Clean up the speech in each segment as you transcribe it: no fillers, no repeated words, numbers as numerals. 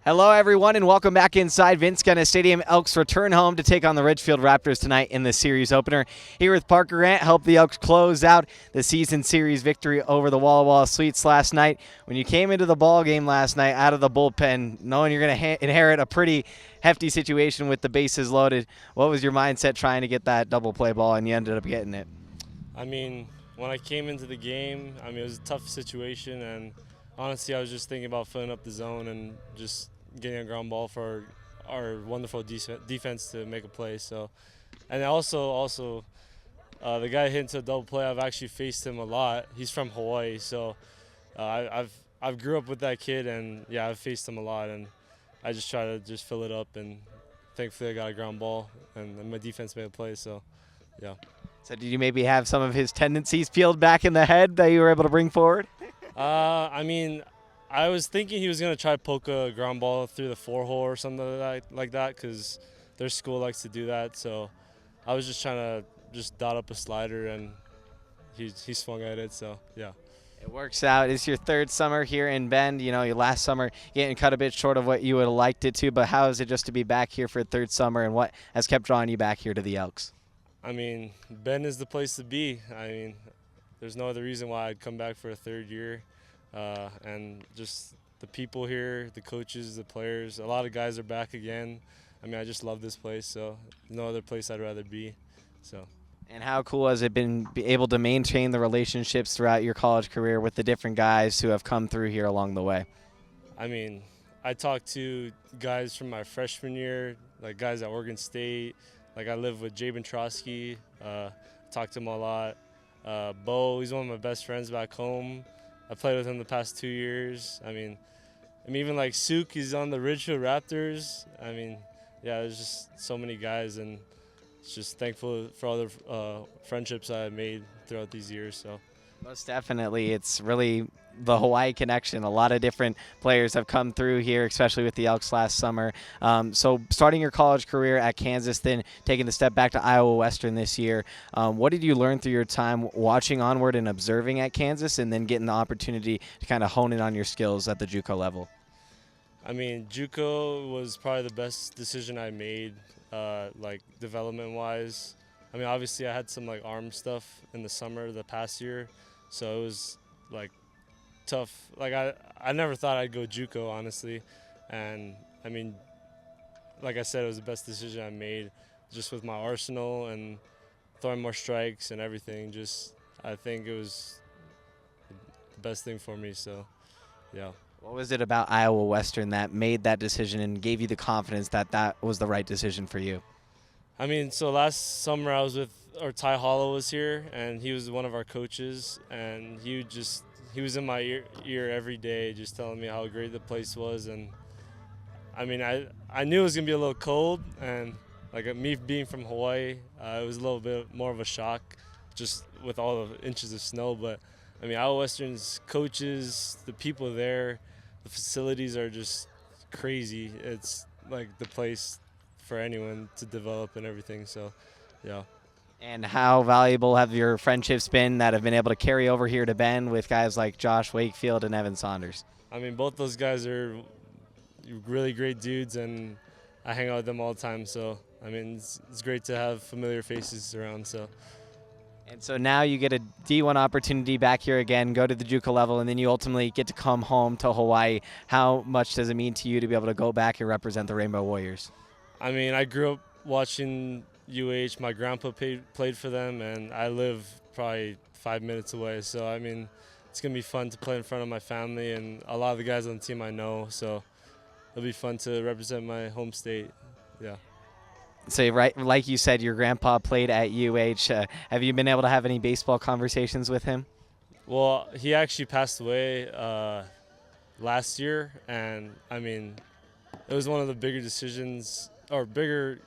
Hello, everyone, and welcome back inside Vince Gunness Stadium. Elks return home to take on the Ridgefield Raptors tonight in the series opener. Here with Parker Grant, helped the Elks close out the season series victory over the Walla Walla Sweets last night. When you came into the ball game last night out of the bullpen, knowing you're going to inherit a pretty hefty situation with the bases loaded, what was your mindset trying to get that double play ball, and you ended up getting it? I mean, when I came into the game, it was a tough situation, and honestly, I was just thinking about filling up the zone and just getting a ground ball for our wonderful defense to make a play. So, and also, the guy hit into a double play. I've actually faced him a lot. He's from Hawaii, so I've grew up with that kid, and yeah, I've faced him a lot, and I just try to just fill it up, and thankfully I got a ground ball, and my defense made a play. So, yeah. So did you maybe have some of his tendencies peeled back in the head that you were able to bring forward? I was thinking he was going to try to poke a ground ball through the 4-hole or something like that because their school likes to do that. So I was just trying to just dot up a slider, and he swung at it. So, yeah. It works out. It's your third summer here in Bend. You know, your last summer getting cut a bit short of what you would have liked it to, but how is it just to be back here for a third summer, and what has kept drawing you back here to the Elks? Bend is the place to be. There's no other reason why I'd come back for a third year. And just the people here, the coaches, the players, a lot of guys are back again. I just love this place, so no other place I'd rather be. So. And how cool has it been be able to maintain the relationships throughout your college career with the different guys who have come through here along the way? I talked to guys from my freshman year, like guys at Oregon State. Like I live with Jabin Trotsky, talked to him a lot. Bo, he's one of my best friends back home. I played with him the past 2 years. Even like Suk, he's on the Ridgefield Raptors. Yeah, there's just so many guys, and it's just thankful for all the friendships I made throughout these years. So. Most definitely. It's really the Hawaii connection. A lot of different players have come through here, especially with the Elks last summer. So starting your college career at Kansas, then taking the step back to Iowa Western this year, what did you learn through your time watching onward and observing at Kansas, and then getting the opportunity to kind of hone in on your skills at the JUCO level? JUCO was probably the best decision I made, development-wise. Obviously I had some arm stuff in the summer the past year, so it was tough. I never thought I'd go JUCO, honestly, and like I said, it was the best decision I made, just with my arsenal and throwing more strikes and everything. I think it was the best thing for me. So, yeah. What was it about Iowa Western that made that decision and gave you the confidence that that was the right decision for you? So last summer I was Ty Hollow was here, and he was one of our coaches, and he was in my ear every day just telling me how great the place was. And I knew it was going to be a little cold, and me being from Hawaii, it was a little bit more of a shock just with all the inches of snow. But Iowa Western's coaches, the people there, the facilities are just crazy. It's the place for anyone to develop and everything. So, yeah. And how valuable have your friendships been that have been able to carry over here to Bend with guys like Josh Wakefield and Evan Saunders? Both those guys are really great dudes, and I hang out with them all the time. So, it's great to have familiar faces around. So. And so now you get a D1 opportunity back here again, go to the JUCO level, and then you ultimately get to come home to Hawaii. How much does it mean to you to be able to go back and represent the Rainbow Warriors? I grew up watching UH. My grandpa played for them, and I live probably 5 minutes away. So, it's going to be fun to play in front of my family and a lot of the guys on the team I know. So, it'll be fun to represent my home state. Yeah. So, right, like you said, your grandpa played at UH. Have you been able to have any baseball conversations with him? Well, he actually passed away last year, and it was one of the bigger decisions or bigger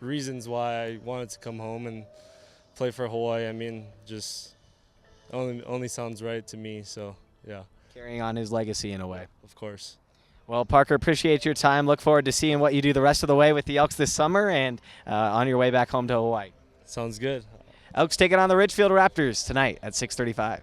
reasons why I wanted to come home and play for Hawaii. Just only sounds right to me. So, yeah. Carrying on his legacy in a way. Of course. Well, Parker, appreciate your time. Look forward to seeing what you do the rest of the way with the Elks this summer and on your way back home to Hawaii. Sounds good. Elks taking on the Ridgefield Raptors tonight at 6:35.